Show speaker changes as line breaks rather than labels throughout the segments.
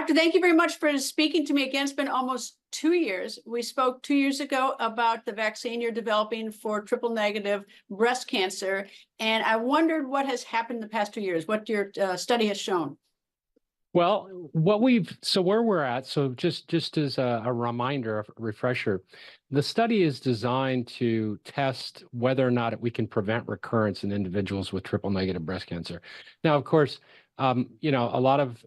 Doctor, thank you very much for speaking to me again. It's been almost 2 years. We spoke 2 years ago about the vaccine you're developing for triple negative breast cancer. And I wondered what has happened in the past 2 years, what your study has shown.
Well, where we're at, so just as a reminder, a refresher, the study is designed to test whether or not we can prevent recurrence in individuals with triple negative breast cancer. Now, of course, a lot of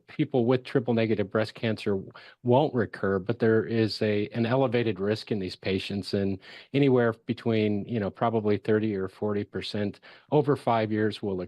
people with triple negative breast cancer won't recur, but there is an elevated risk in these patients, and anywhere between probably 30 or 40% over 5 years will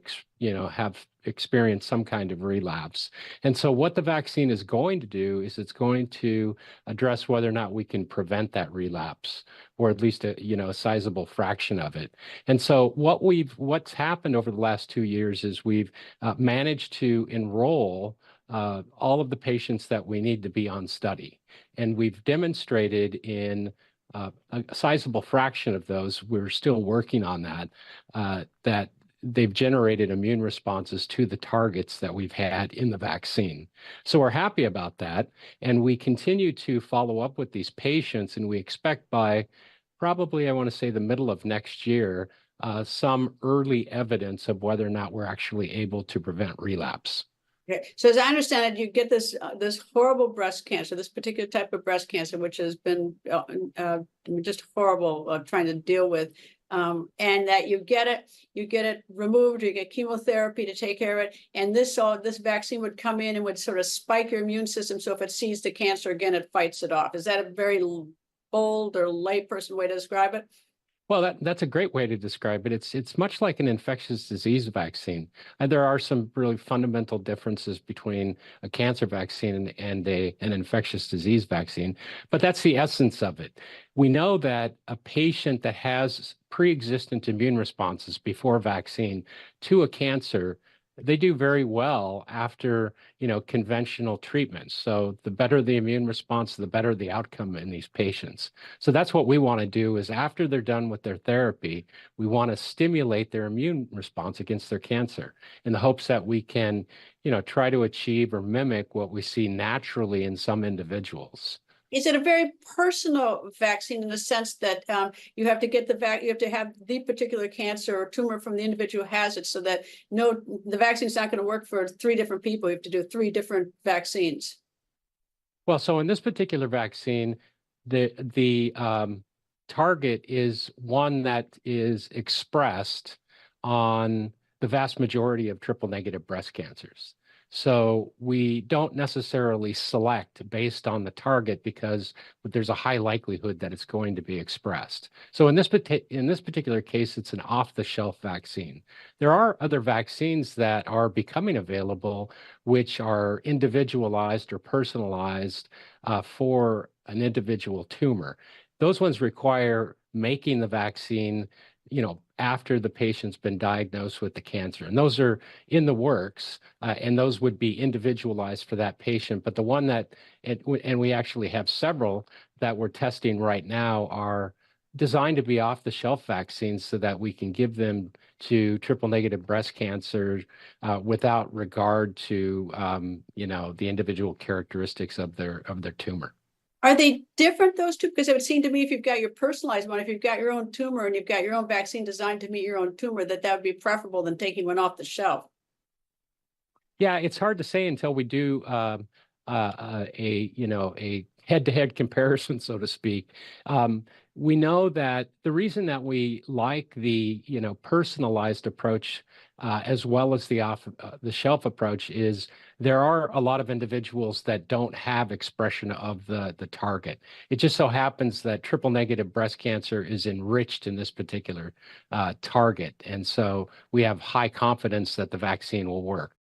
have experienced some kind of relapse. And so what the vaccine is going to do is it's going to address whether or not we can prevent that relapse, or at least a sizable fraction of it. And so what's happened over the last 2 years is we've managed to enroll all of the patients that we need to be on study. And we've demonstrated in a sizable fraction of those, we're still working on that they've generated immune responses to the targets that we've had in the vaccine. So we're happy about that. And we continue to follow up with these patients, and we expect by probably, I want to say, the middle of next year, some early evidence of whether or not we're actually able to prevent relapse.
Okay. So as I understand it, you get this horrible breast cancer, this particular type of breast cancer, which has been just horrible trying to deal with. And that you get it removed, you get chemotherapy to take care of it, and this vaccine would come in and would sort of spike your immune system. So if it sees the cancer again, it fights it off. Is that a very bold or layperson way to describe it?
Well, that's a great way to describe it. It's much like an infectious disease vaccine. And there are some really fundamental differences between a cancer vaccine and an infectious disease vaccine, but that's the essence of it. We know that a patient that has pre-existent immune responses before vaccine to a cancer, they do very well after, conventional treatments. So the better the immune response, the better the outcome in these patients. So that's what we want to do is after they're done with their therapy, we want to stimulate their immune response against their cancer in the hopes that we can, try to achieve or mimic what we see naturally in some individuals.
Is it a very personal vaccine in the sense that you have to get you have to have the particular cancer or tumor from the individual who has it, so that the vaccine's not going to work for 3 different people. You have to do 3 different vaccines.
Well, so in this particular vaccine, the target is one that is expressed on the vast majority of triple negative breast cancers. So we don't necessarily select based on the target because there's a high likelihood that it's going to be expressed. So in this particular case, it's an off-the-shelf vaccine. There are other vaccines that are becoming available, which are individualized or personalized for an individual tumor. Those ones require making the vaccine after the patient's been diagnosed with the cancer. And those are in the works, and those would be individualized for that patient. But the one and we actually have several that we're testing right now, are designed to be off-the-shelf vaccines so that we can give them to triple-negative breast cancer without regard to, the individual characteristics of their tumor.
Are they different, those two? Because it would seem to me if you've got your personalized one, if you've got your own tumor and you've got your own vaccine designed to meet your own tumor, that would be preferable than taking one off the shelf.
Yeah, it's hard to say until we do a head-to-head comparison, so to speak. We know that the reason that we like the personalized approach as well as the off-the-shelf approach is there are a lot of individuals that don't have expression of the target. It just so happens that triple-negative breast cancer is enriched in this particular target, and so we have high confidence that the vaccine will work.